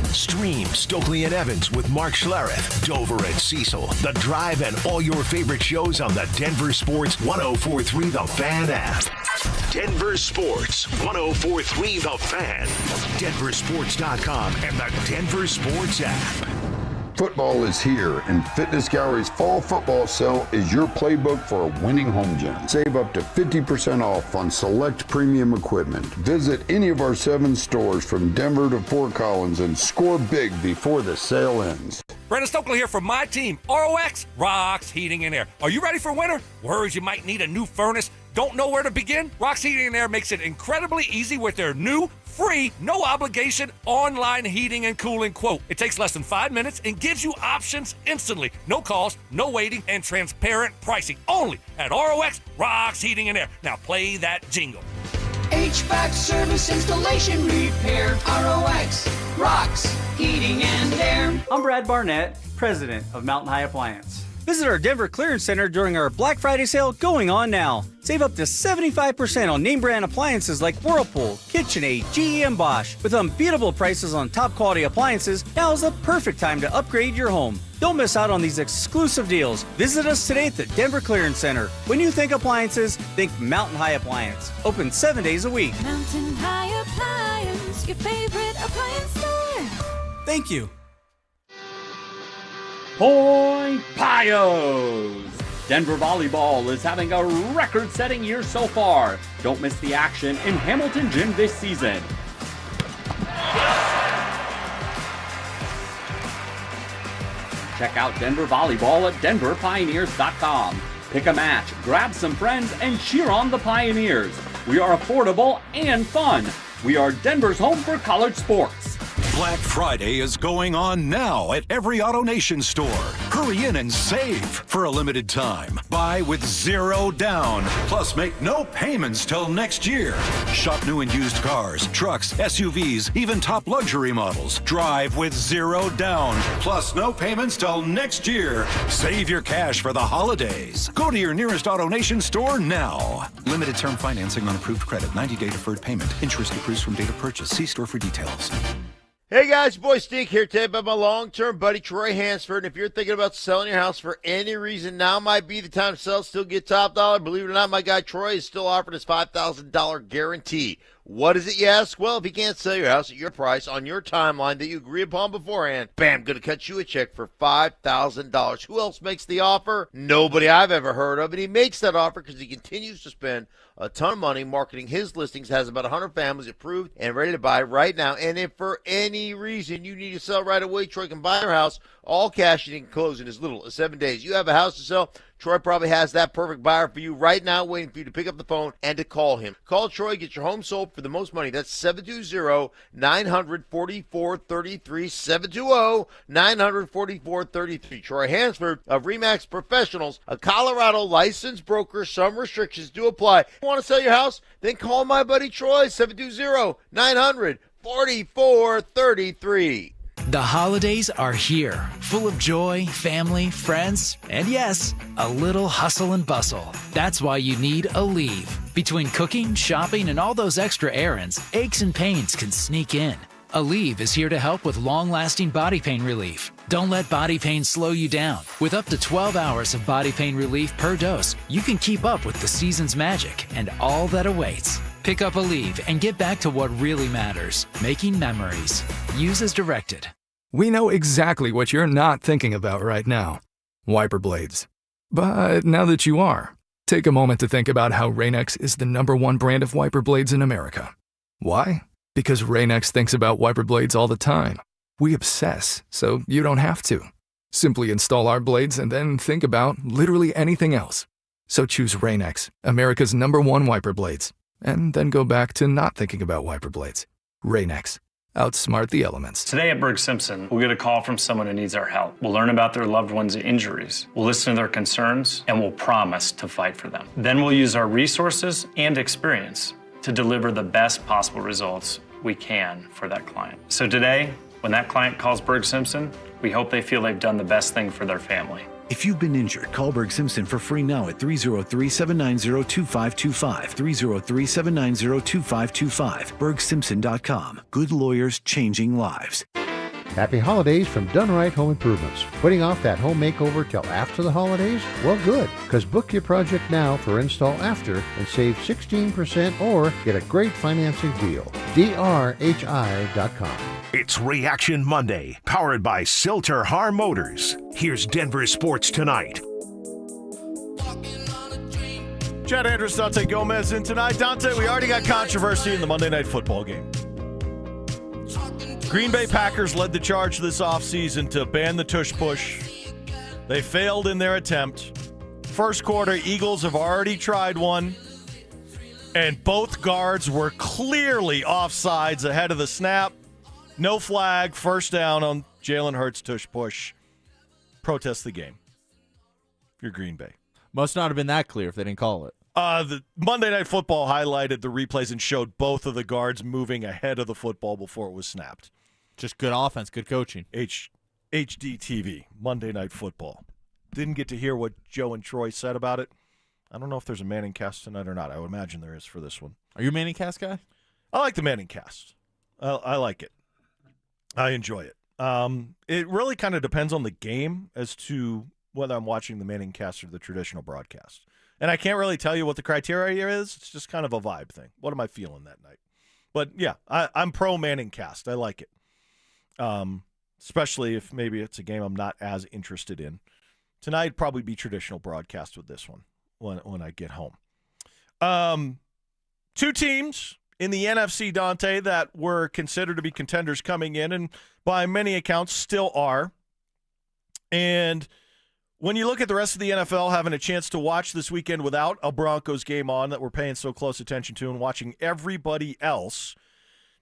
Stream Stokely and Evans with Mark Schlereth, Dover and Cecil, The Drive, and all your favorite shows on the Denver Sports 104.3 The Fan app. Denver Sports 104.3 The Fan, DenverSports.com, and the Denver Sports app. Football is here, and Fitness Gallery's fall football sale is your playbook for a winning home gym. Save up to 50% off on select premium equipment. Visit any of our 7 stores from Denver to Fort Collins and score big before the sale ends. Brandon Stokely here from my team, ROX, Rocks Heating and Air. Are you ready for winter? Worries you might need a new furnace? Don't know where to begin? Rocks Heating and Air makes it incredibly easy with their new, free, no obligation online heating and cooling quote. It takes less than 5 minutes and gives you options instantly. No calls, no waiting, and transparent pricing. Only at ROX Rocks Heating and Air. Now play that jingle. HVAC service, installation, repair. ROX Rocks Heating and Air. I'm Brad Barnett, president of Mountain High Appliance. Visit our Denver Clearance Center during our Black Friday sale going on now. Save up to 75% on name brand appliances like Whirlpool, KitchenAid, GE, and Bosch. With unbeatable prices on top quality appliances, now is the perfect time to upgrade your home. Don't miss out on these exclusive deals. Visit us today at the Denver Clearance Center. When you think appliances, think Mountain High Appliance. Open 7 days a week. Mountain High Appliance, your favorite appliance store. Thank you. Point Pios! Denver Volleyball is having a record-setting year so far. Don't miss the action in Hamilton Gym this season. Check out Denver Volleyball at denverpioneers.com. Pick a match, grab some friends, and cheer on the Pioneers. We are affordable and fun. We are Denver's home for college sports. Black Friday is going on now at every AutoNation store. Hurry in and save for a limited time. Buy with 0 down. Plus, make no payments till next year. Shop new and used cars, trucks, SUVs, even top luxury models. Drive with 0 down. Plus, no payments till next year. Save your cash for the holidays. Go to your nearest AutoNation store now. Limited term financing on approved credit. 90-day deferred payment. Interest accrues from date of purchase. See store for details. Hey guys, boy Stink here today by my long-term buddy Troy Hansford. And if you're thinking about selling your house for any reason, now might be the time to sell, still get top dollar. Believe it or not, my guy Troy is still offering his $5,000 guarantee. What is it, you ask? Well, if you can't sell your house at your price on your timeline that you agree upon beforehand, bam, going to cut you a check for $5,000. Who else makes the offer? Nobody I've ever heard of. And he makes that offer because he continues to spend a ton of money marketing his listings, has about 100 families approved and ready to buy right now. And if for any reason you need to sell right away, Troy can buy your house, all cash, and he can close in as little as 7 days. You have a house to sell, Troy probably has that perfect buyer for you right now, waiting for you to pick up the phone and to call him. Call Troy, get your home sold for the most money. That's 720-900-4433, 720-900-4433. Troy Hansford of RE/MAX Professionals, a Colorado licensed broker. Some restrictions do apply. You want to sell your house? Then call my buddy Troy, 720-900-4433. The holidays are here, full of joy, family, friends, and yes, a little hustle and bustle. That's why you need Aleve. Between cooking, shopping, and all those extra errands, aches and pains can sneak in. Aleve is here to help with long-lasting body pain relief. Don't let body pain slow you down. With up to 12 hours of body pain relief per dose, you can keep up with the season's magic and all that awaits. Pick up a leave and get back to what really matters, making memories. Use as directed. We know exactly what you're not thinking about right now. Wiper blades. But now that you are, take a moment to think about how Rain-X is the #1 brand of wiper blades in America. Why? Because Rain-X thinks about wiper blades all the time. We obsess, so you don't have to. Simply install our blades and then think about literally anything else. So choose Rain-X, America's #1 wiper blades, and then go back to not thinking about wiper blades. Rain-X. Outsmart the elements. Today at Berg Simpson, we'll get a call from someone who needs our help. We'll learn about their loved one's injuries. We'll listen to their concerns, and we'll promise to fight for them. Then we'll use our resources and experience to deliver the best possible results we can for that client. So today, when that client calls Berg Simpson, we hope they feel they've done the best thing for their family. If you've been injured, call Berg Simpson for free now at 303-790-2525. 303-790-2525. BergSimpson.com. Good lawyers changing lives. Happy holidays from Done Right Home Improvements. Putting off that home makeover till after the holidays? Well, good, because book your project now for install after and save 16% or get a great financing deal. DRHI.com. It's Reaction Monday, powered by Silter Har Motors. Here's Denver Sports Tonight. Chad Andrews, Dante Gomez in tonight. Dante, we already got controversy in the Monday Night Football game. Green Bay Packers led the charge this offseason to ban the tush push. They failed in their attempt. First quarter, Eagles have already tried one, and both guards were clearly offsides ahead of the snap. No flag, first down on Jalen Hurts tush push. Protest the game. If you're Green Bay. Must not have been that clear if they didn't call it. The Monday Night Football highlighted the replays and showed both of the guards moving ahead of the football before it was snapped. Just good offense, good coaching. HD TV, Monday Night Football. Didn't get to hear what Joe and Troy said about it. I don't know if there's a Manning cast tonight or not. I would imagine there is for this one. Are you a Manning cast guy? I like the Manning cast. I like it. I enjoy it. It really kind of depends on the game as to whether I'm watching the Manning cast or the traditional broadcast. And I can't really tell you what the criteria is. It's just kind of a vibe thing. What am I feeling that night? But, yeah, I'm pro Manning cast. I like it. Especially if maybe it's a game I'm not as interested in. Tonight, probably be traditional broadcast with this one when I get home. Two teams in the NFC, Dante, that were considered to be contenders coming in, and by many accounts still are. And when you look at the rest of the NFL having a chance to watch this weekend without a Broncos game on that we're paying so close attention to and watching everybody else,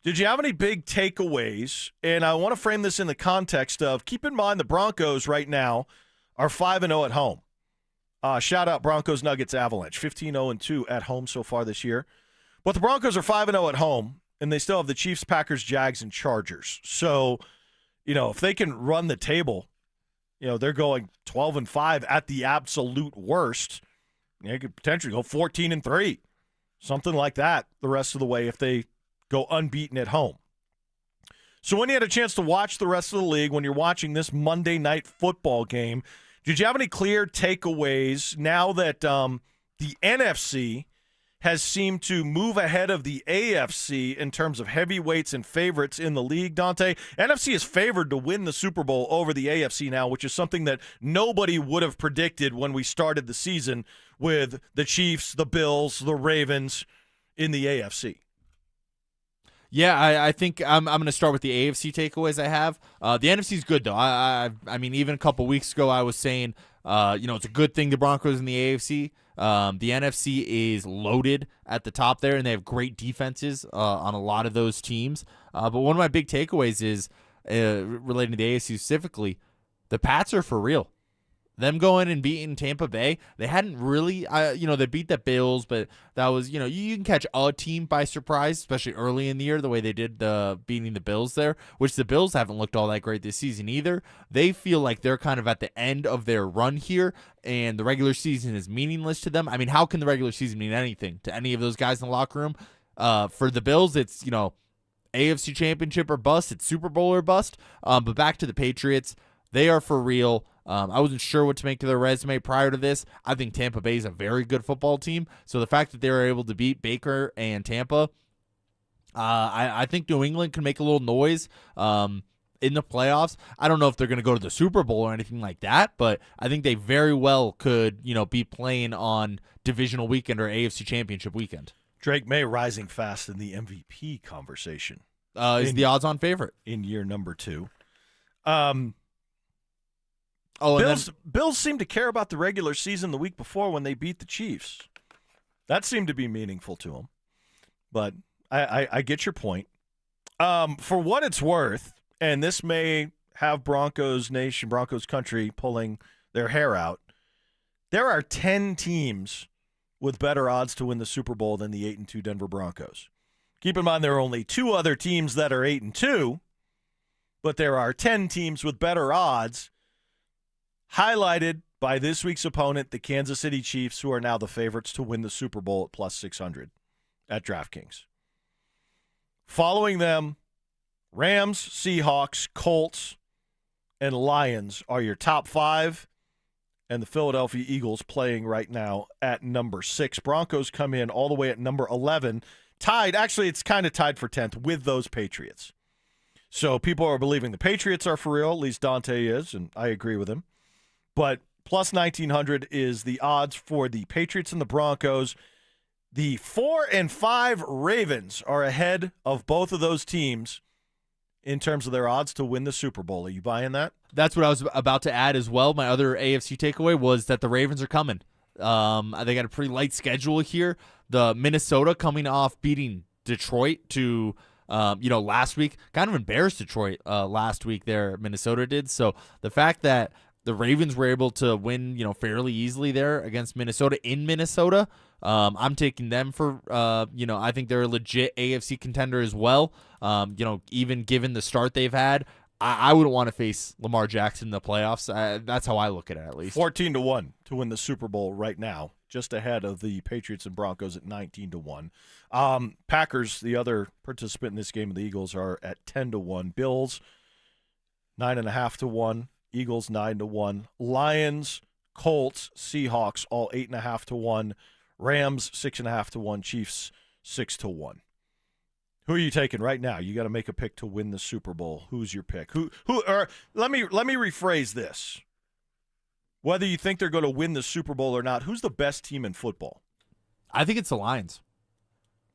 did you have any big takeaways? And I want to frame this in the context of, keep in mind the Broncos right now are 5-0 at home. Shout out Broncos, Nuggets, Avalanche, 15-0-2 at home so far this year. But the Broncos are 5-0 at home, and they still have the Chiefs, Packers, Jags, and Chargers. So, if they can run the table, they're going 12-5 at the absolute worst. They could potentially go 14-3, something like that the rest of the way if they go unbeaten at home. So when you had a chance to watch the rest of the league, when you're watching this Monday Night Football game, did you have any clear takeaways now that the NFC has seemed to move ahead of the AFC in terms of heavyweights and favorites in the league, Dante? NFC is favored to win the Super Bowl over the AFC now, which is something that nobody would have predicted when we started the season with the Chiefs, the Bills, the Ravens in the AFC. Yeah, I think I'm going to start with the AFC takeaways I have. The NFC is good, though. I mean, even a couple weeks ago, I was saying, it's a good thing the Broncos in the AFC. The NFC is loaded at the top there, and they have great defenses on a lot of those teams. But one of my big takeaways is, relating to the AFC specifically, the Pats are for real. Them going and beating Tampa Bay, they hadn't really, they beat the Bills, but that was, you can catch a team by surprise, especially early in the year, the way they did beating the Bills there, which the Bills haven't looked all that great this season either. They feel like they're kind of at the end of their run here, and the regular season is meaningless to them. I mean, how can the regular season mean anything to any of those guys in the locker room? For the Bills, it's, AFC Championship or bust, it's Super Bowl or bust. But back to the Patriots. They are for real. I wasn't sure what to make of their resume prior to this. I think Tampa Bay is a very good football team. So the fact that they were able to beat Baker and Tampa, I think New England can make a little noise in the playoffs. I don't know if they're going to go to the Super Bowl or anything like that, but I think they very well could, be playing on divisional weekend or AFC Championship weekend. Drake May rising fast in the MVP conversation. Is the odds-on favorite in year number 2. Bills seemed to care about the regular season the week before when they beat the Chiefs. That seemed to be meaningful to them. But I get your point. For what it's worth, and this may have Broncos Nation, Broncos country pulling their hair out, there are 10 teams with better odds to win the Super Bowl than the 8-2 Denver Broncos. Keep in mind there are only 2 other teams that are 8-2, but there are 10 teams with better odds, highlighted by this week's opponent, the Kansas City Chiefs, who are now the favorites to win the Super Bowl at plus 600 at DraftKings. Following them, Rams, Seahawks, Colts, and Lions are your top 5, and the Philadelphia Eagles playing right now at number 6. Broncos come in all the way at number 11, tied. Actually, it's kind of tied for 10th with those Patriots. So people are believing the Patriots are for real, at least Dante is, and I agree with him. But plus 1,900 is the odds for the Patriots and the Broncos. The 4 and 5 Ravens are ahead of both of those teams in terms of their odds to win the Super Bowl. Are you buying that? That's what I was about to add as well. My other AFC takeaway was that the Ravens are coming. They got a pretty light schedule here. The Minnesota coming off beating Detroit to last week. Kind of embarrassed Detroit last week there, Minnesota did. So the fact that the Ravens were able to win, fairly easily there against Minnesota in Minnesota, I'm taking them for, I think they're a legit AFC contender as well. Even given the start they've had, I wouldn't want to face Lamar Jackson in the playoffs. That's how I look at it, at least. 14-1 to win the Super Bowl right now, just ahead of the Patriots and Broncos at 19-1. Packers, the other participant in this game of the Eagles, are at 10-1. Bills, 9.5-1. Eagles 9-1. Lions, Colts, Seahawks, all 8.5-1. Rams 6.5-1. Chiefs 6-1. Who are you taking right now? You got to make a pick to win the Super Bowl. Who's your pick? Let me rephrase this. Whether you think they're going to win the Super Bowl or not, who's the best team in football? I think it's the Lions.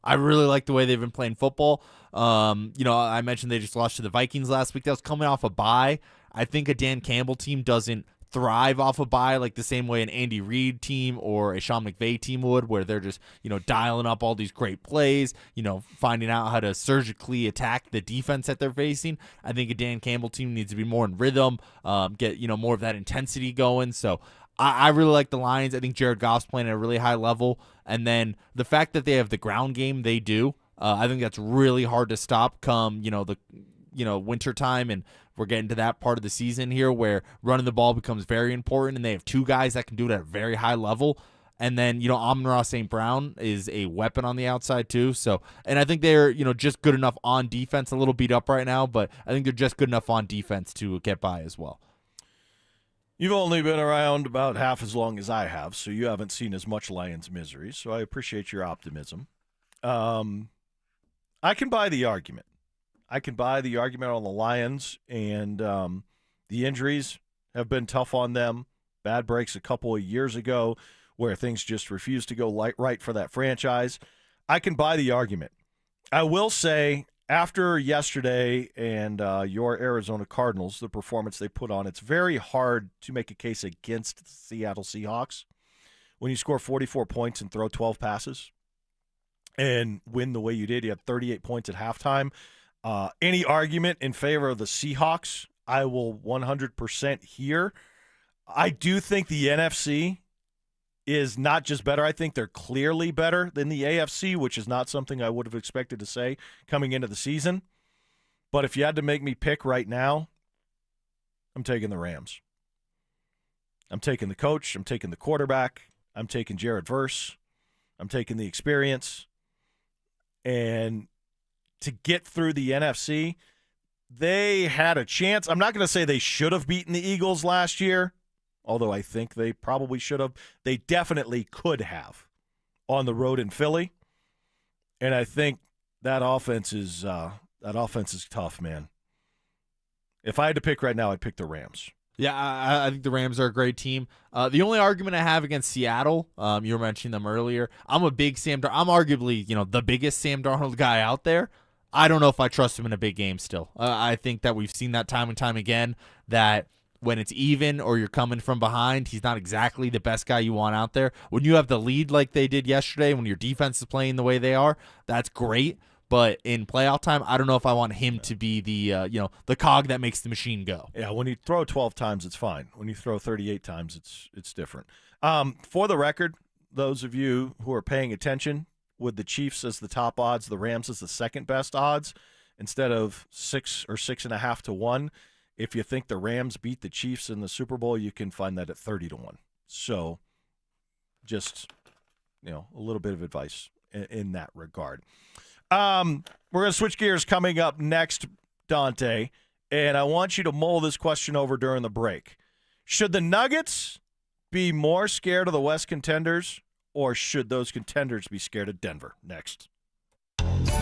I really like the way they've been playing football. I mentioned they just lost to the Vikings last week. That was coming off a bye. I think a Dan Campbell team doesn't thrive off a bye like the same way an Andy Reid team or a Sean McVay team would, where they're just, dialing up all these great plays, finding out how to surgically attack the defense that they're facing. I think a Dan Campbell team needs to be more in rhythm, get, more of that intensity going. So I really like the Lions. I think Jared Goff's playing at a really high level. And then the fact that they have the ground game they do, I think that's really hard to stop come, winter time, and we're getting to that part of the season here where running the ball becomes very important, and they have 2 guys that can do it at a very high level. And then, Amon-Ra St. Brown is a weapon on the outside too. So, and I think they're, just good enough on defense, a little beat up right now, but I think they're just good enough on defense to get by as well. You've only been around about half as long as I have, so you haven't seen as much Lions misery, so I appreciate your optimism. I can buy the argument. I can buy the argument on the Lions, and the injuries have been tough on them. Bad breaks a couple of years ago where things just refused to go right for that franchise. I can buy the argument. I will say, after yesterday and your Arizona Cardinals, the performance they put on, it's very hard to make a case against the Seattle Seahawks when you score 44 points and throw 12 passes and win the way you did. You had 38 points at halftime. Any argument in favor of the Seahawks, I will 100% hear. I do think the NFC is not just better. I think they're clearly better than the AFC, which is not something I would have expected to say coming into the season. But if you had to make me pick right now, I'm taking the Rams. I'm taking the coach. I'm taking the quarterback. I'm taking Jared Verse. I'm taking the experience. And to get through the NFC, They had a chance. I'm not going to say they should have beaten the Eagles last year, although I think they probably should have. They definitely could have on the road in Philly. And I think that offense is tough, man. If I had to pick right now, I'd pick the Rams. Yeah, I think the Rams are a great team. The only argument I have against Seattle, you were mentioning them earlier. I'm a big I'm arguably, the biggest Sam Darnold guy out there. I don't know if I trust him in a big game still. I think that we've seen that time and time again, that when it's even or you're coming from behind, he's not exactly the best guy you want out there. When you have the lead like they did yesterday, when your defense is playing the way they are, that's great. But in playoff time, I don't know if I want him to be the cog that makes the machine go. Yeah, when you throw 12 times, it's fine. When you throw 38 times, it's different. For the record, those of you who are paying attention, with the Chiefs as the top odds, the Rams as the second best odds, instead of 6 or 6.5 to 1. If you think the Rams beat the Chiefs in the Super Bowl, you can find that at 30 to 1. So, just a little bit of advice in that regard. We're going to switch gears coming up next, Dante, and I want you to mull this question over during the break. Should the Nuggets be more scared of the West contenders, or should those contenders be scared of Denver? Next.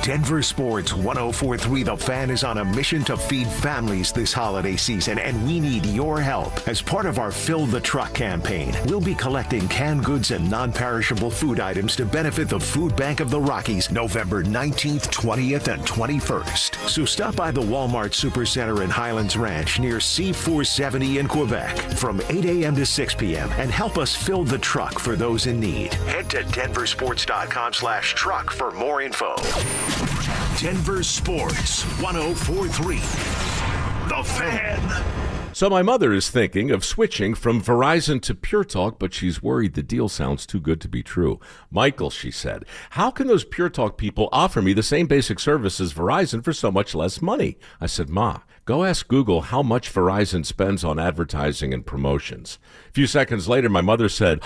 Denver Sports 104.3 The Fan is on a mission to feed families this holiday season, and we need your help. As part of our Fill the Truck campaign, we'll be collecting canned goods and non-perishable food items to benefit the Food Bank of the Rockies November 19th, 20th, and 21st. So stop by the Walmart Supercenter in Highlands Ranch near C470 in Quebec from 8 a.m. to 6 p.m. and help us fill the truck for those in need. Head to denversports.com/truck for more info. Denver Sports 104.3 The Fan. So my mother is thinking of switching from Verizon to Pure Talk, but she's worried the deal sounds too good to be true. Michael, she said, how can those Pure Talk people offer me the same basic service as Verizon for so much less money? I said, Ma, go ask Google how much Verizon spends on advertising and promotions. A few seconds later, my mother said,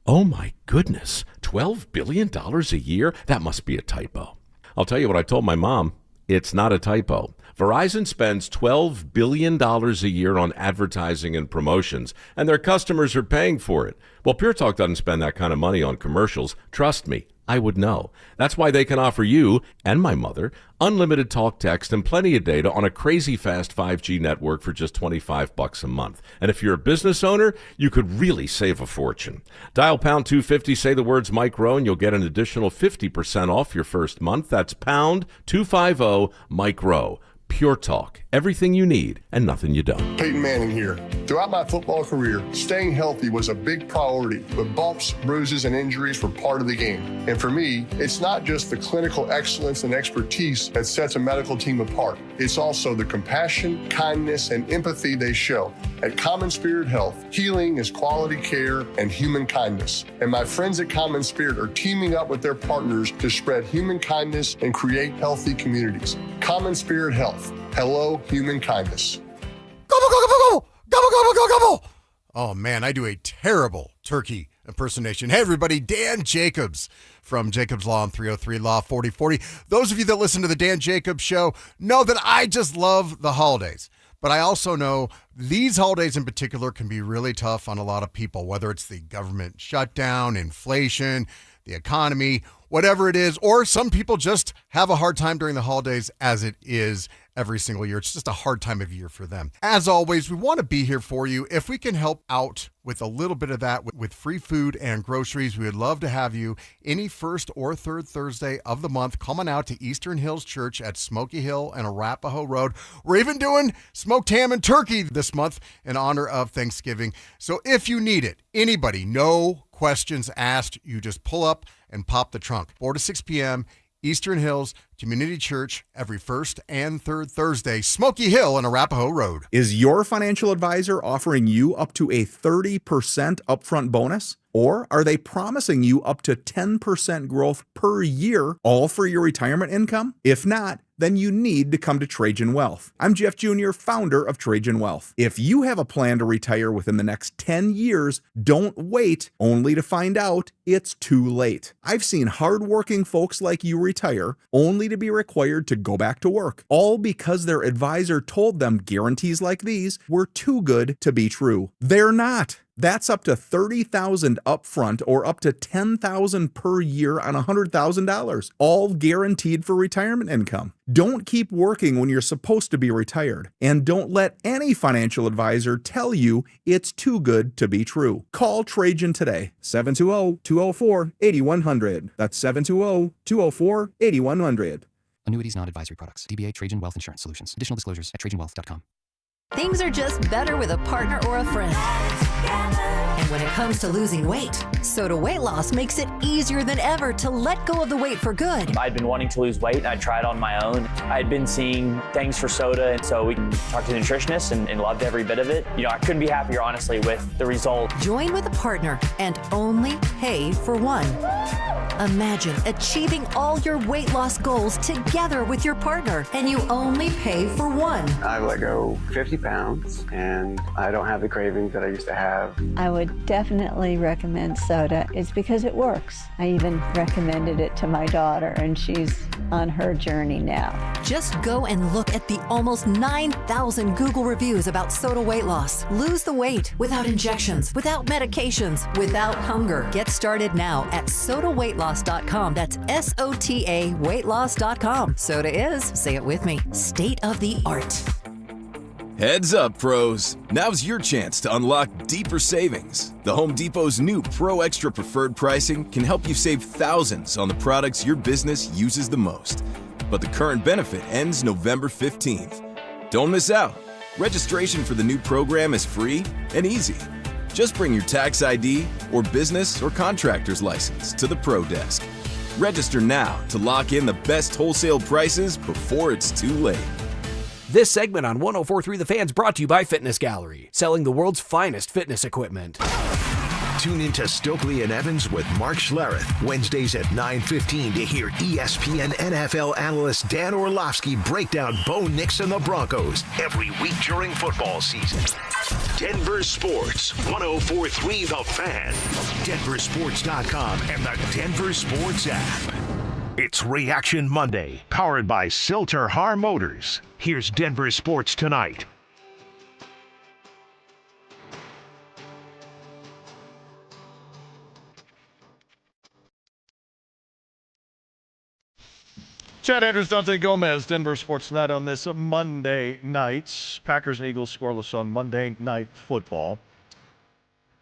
oh my goodness, $12 billion a year? That must be a typo. I'll tell you what I told my mom. It's not a typo. Verizon spends $12 billion a year on advertising and promotions, and their customers are paying for it. Well, Pure Talk doesn't spend that kind of money on commercials. Trust me, I would know. That's why they can offer you and my mother unlimited talk, text, and plenty of data on a crazy fast 5G network for just $25 a month. And if you're a business owner, you could really save a fortune. Dial pound 250, say the words Mike Rowe, and you'll get an additional 50% off your first month. That's pound 250 Mike Rowe. Pure Talk. Everything you need and nothing you don't. Payton Manning here. Throughout my football career, staying healthy was a big priority, but bumps, bruises, and injuries were part of the game. And for me, it's not just the clinical excellence and expertise that sets a medical team apart. It's also the compassion, kindness, and empathy they show. At Common Spirit Health, healing is quality care and human kindness. And my friends at Common Spirit are teaming up with their partners to spread human kindness and create healthy communities. Common Spirit Health. Hello, human kindness. Gobble, gobble, gobble, gobble, gobble, gobble, gobble. Oh, man, I do a terrible turkey impersonation. Hey, everybody, Dan Jacobs from Jacobs Law and 303 Law 4040. Those of you that listen to the Dan Jacobs Show know that I just love the holidays. But I also know these holidays in particular can be really tough on a lot of people, whether it's the government shutdown, inflation, the economy, whatever it is, or some people just have a hard time during the holidays as it is every single year. It's just a hard time of year for them. As always, we want to be here for you. If we can help out with a little bit of that with free food and groceries, we would love to have you any first or third Thursday of the month. Come on out to Eastern Hills Church at Smoky Hill and Arapahoe Road. We're even doing smoked ham and turkey this month in honor of Thanksgiving. So if you need it, anybody, no questions asked. You just pull up and pop the trunk. 4 to 6 p.m., Eastern Hills Community Church, every first and third Thursday, Smoky Hill and Arapahoe Road. Is your financial advisor offering you up to a 30% upfront bonus? Or are they promising you up to 10% growth per year, all for your retirement income? If not, then you need to come to Trajan Wealth. I'm Jeff Jr., founder of Trajan Wealth. If you have a plan to retire within the next 10 years, don't wait only to find out it's too late. I've seen hardworking folks like you retire only to be required to go back to work, all because their advisor told them guarantees like these were too good to be true. They're not. That's up to $30,000 upfront or up to $10,000 per year on $100,000, all guaranteed for retirement income. Don't keep working when you're supposed to be retired, and don't let any financial advisor tell you it's too good to be true. Call Trajan today, 720-204-8100. That's 720-204-8100. Annuities, non-advisory products. DBA Trajan Wealth Insurance Solutions. Additional disclosures at trajanwealth.com. Things are just better with a partner or a friend. And when it comes to losing weight, Soda Weight Loss makes it easier than ever to let go of the weight for good. I'd been wanting to lose weight, and I tried on my own. I had been seeing things for soda, and so we talked to the nutritionist and loved every bit of it. I couldn't be happier, honestly, with the result. Join with a partner and only pay for one. Imagine achieving all your weight loss goals together with your partner, and you only pay for one. I've let go 50 pounds, and I don't have the cravings that I used to have. I would definitely recommend soda. It's because it works. I even recommended it to my daughter, and she's on her journey now. Just go and look at the almost 9,000 Google reviews about soda weight loss. Lose the weight without injections, without medications, without hunger. Get started now at sodaweightloss.com. That's SOTA weightloss.com. Soda is, say it with me, state of the art. Heads up, pros. Now's your chance to unlock deeper savings. The Home Depot's new Pro Extra Preferred pricing can help you save thousands on the products your business uses the most. But the current benefit ends November 15th. Don't miss out. Registration for the new program is free and easy. Just bring your tax ID or business or contractor's license to the Pro Desk. Register now to lock in the best wholesale prices before it's too late. This segment on 104.3 The Fan's brought to you by Fitness Gallery, selling the world's finest fitness equipment. Tune into Stokely and Evans with Mark Schlereth, Wednesdays at 9:15 to hear ESPN NFL analyst Dan Orlovsky break down Bo Nix and the Broncos every week during football season. Denver Sports, 104.3 The Fan, DenverSports.com, and the Denver Sports app. It's Reaction Monday, powered by Silter Har Motors. Here's Denver Sports Tonight. Chad Andrews, Dante Gomez, Denver Sports Tonight on this Monday night. Packers and Eagles scoreless on Monday Night Football.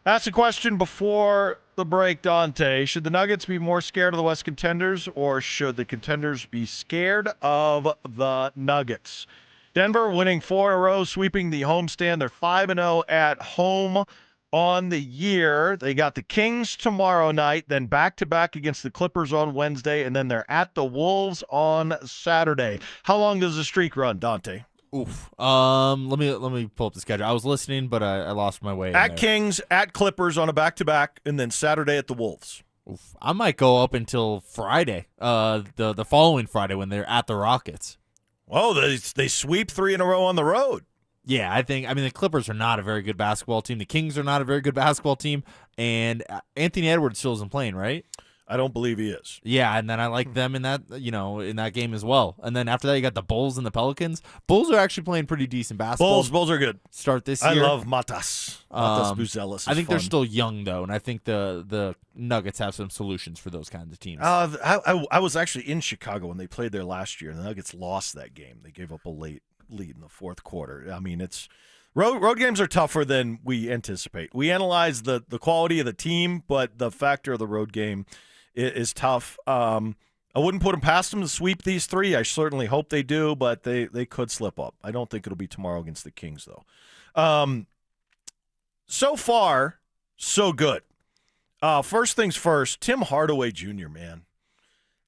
Asked a question before the break, Dante. Should the Nuggets be more scared of the West contenders, or should the contenders be scared of the Nuggets? Denver winning 4 in a row, sweeping the homestand. They're 5-0 at home on the year. They got the Kings tomorrow night, then back-to-back against the Clippers on Wednesday, and then they're at the Wolves on Saturday. How long does the streak run, Dante? Oof. Let me pull up the schedule. I was listening, but I lost my way. At Kings, at Clippers on a back-to-back, and then Saturday at the Wolves. Oof. I might go up until Friday, the following Friday when they're at the Rockets. Oh, they sweep 3 in a row on the road. Yeah, the Clippers are not a very good basketball team. The Kings are not a very good basketball team, and Anthony Edwards still isn't playing, right? I don't believe he is. Yeah, and then I like them in that, in that game as well. And then after that, you got the Bulls and the Pelicans. Bulls are actually playing pretty decent basketball. Bulls are good. Start this year. I love Matas. Matas Buzelis. I think they're still young though, and I think the Nuggets have some solutions for those kinds of teams. I was actually in Chicago when they played there last year, and the Nuggets lost that game. They gave up a late lead in the fourth quarter. I mean, it's road games are tougher than we anticipate. We analyze the quality of the team, but the factor of the road game is tough. I wouldn't put them past them to sweep these 3. I certainly hope they do, but they could slip up. I don't think it'll be tomorrow against the Kings, though. So far, so good. First things first, Tim Hardaway Jr., man.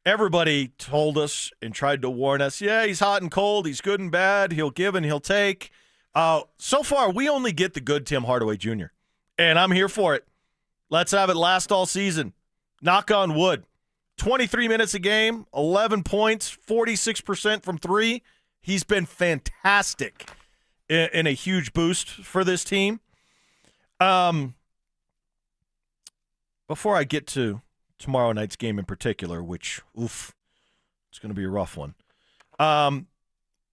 Everybody told us and tried to warn us, yeah, he's hot and cold, he's good and bad, he'll give and he'll take. So far, we only get the good Tim Hardaway Jr., and I'm here for it. Let's have it last all season. Knock on wood. 23 minutes a game, 11 points, 46% from three. He's been fantastic in a huge boost for this team. Before I get to tomorrow night's game in particular, which, it's going to be a rough one.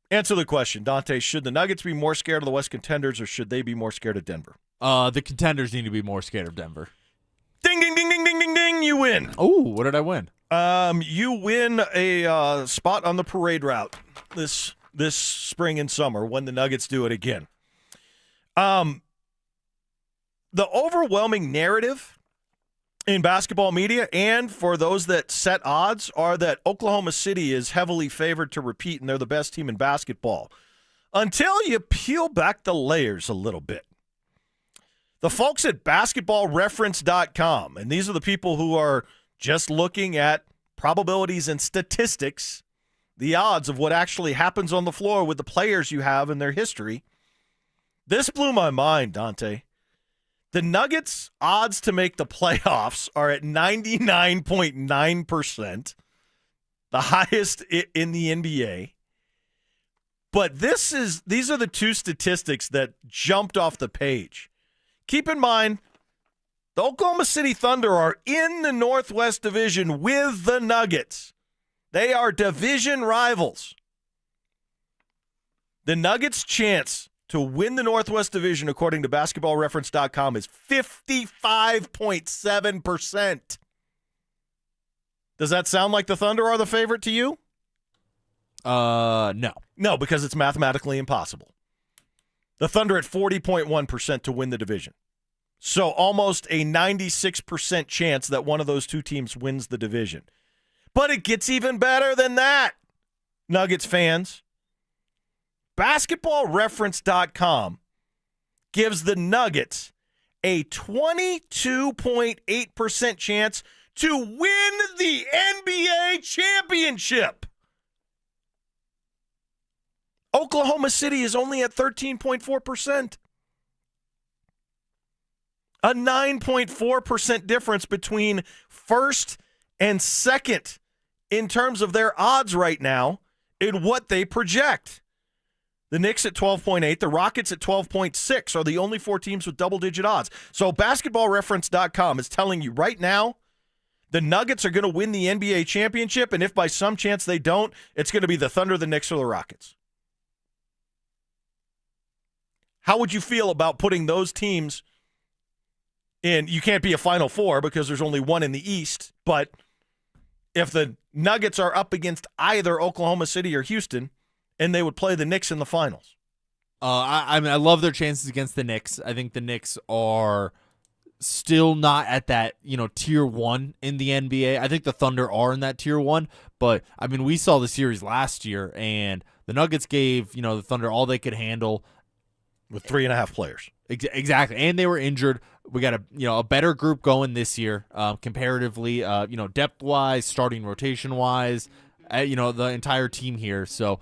Answer the question, Dante. Should the Nuggets be more scared of the West contenders, or should they be more scared of Denver? The contenders need to be more scared of Denver. Ding, ding, ding, ding, ding, ding, ding. You win. Oh, what did I win? You win a spot on the parade route this spring and summer when the Nuggets do it again. The overwhelming narrative in basketball media and for those that set odds are that Oklahoma City is heavily favored to repeat and they're the best team in basketball. Until you peel back the layers a little bit. The folks at basketballreference.com, and these are the people who are just looking at probabilities and statistics, the odds of what actually happens on the floor with the players you have in their history. This blew my mind, Dante. The Nuggets' odds to make the playoffs are at 99.9%, the highest in the NBA. But these are the two statistics that jumped off the page. Keep in mind, the Oklahoma City Thunder are in the Northwest Division with the Nuggets. They are division rivals. The Nuggets' chance to win the Northwest Division, according to basketballreference.com, is 55.7%. Does that sound like the Thunder are the favorite to you? No. No, because it's mathematically impossible. The Thunder at 40.1% to win the division. So almost a 96% chance that one of those two teams wins the division. But it gets even better than that, Nuggets fans. BasketballReference.com gives the Nuggets a 22.8% chance to win the NBA championship. Oklahoma City is only at 13.4%. A 9.4% difference between first and second in terms of their odds right now in what they project. The Knicks at 12.8, the Rockets at 12.6 are the only four teams with double-digit odds. So basketballreference.com is telling you right now the Nuggets are going to win the NBA championship, and if by some chance they don't, it's going to be the Thunder, the Knicks, or the Rockets. How would you feel about putting those teams in? You can't be a Final Four because there's only one in the East, but if the Nuggets are up against either Oklahoma City or Houston, and they would play the Knicks in the finals. I mean, I love their chances against the Knicks. I think the Knicks are still not at that, tier one in the NBA. I think the Thunder are in that tier one, but I mean, we saw the series last year, and the Nuggets gave, the Thunder all they could handle. With 3.5 players. Exactly. And they were injured. We got a better group going this year, comparatively, depth-wise, starting rotation-wise, the entire team here. So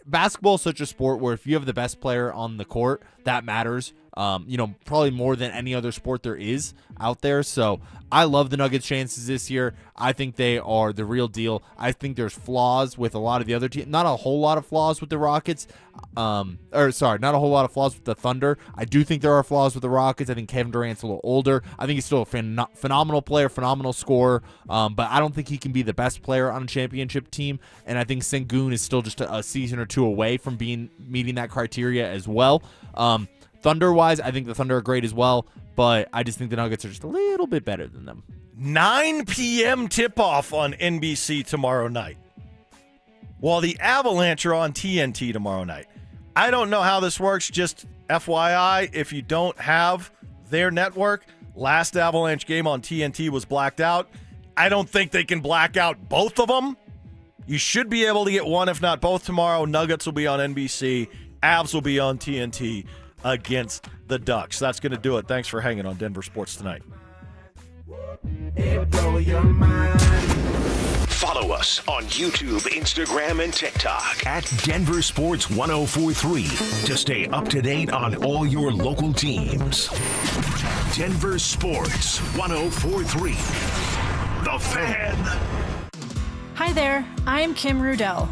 basketball is such a sport where if you have the best player on the court, that matters. Probably more than any other sport there is out there. So I love the Nuggets' chances this year. I think they are the real deal. I think there's flaws with a lot of the other teams. Not a whole lot of flaws with the Rockets. Not a whole lot of flaws with the Thunder. I do think there are flaws with the Rockets. I think Kevin Durant's a little older. I think he's still a phenomenal player, phenomenal scorer. But I don't think he can be the best player on a championship team. And I think Sengun is still just a season or two away from meeting that criteria as well. Thunder-wise, I think the Thunder are great as well, but I just think the Nuggets are just a little bit better than them. 9 p.m. tip-off on NBC tomorrow night, while the Avalanche are on TNT tomorrow night. I don't know how this works, just FYI, if you don't have their network, last Avalanche game on TNT was blacked out. I don't think they can black out both of them. You should be able to get one, if not both, tomorrow. Nuggets will be on NBC. Avs will be on TNT against the Ducks. That's going to do it. Thanks for hanging on Denver Sports Tonight. Follow us on YouTube, Instagram, and TikTok at Denver Sports 1043 to stay up to date on all your local teams. Denver Sports 1043. The Fan. Hi there, I'm Kim Rudell.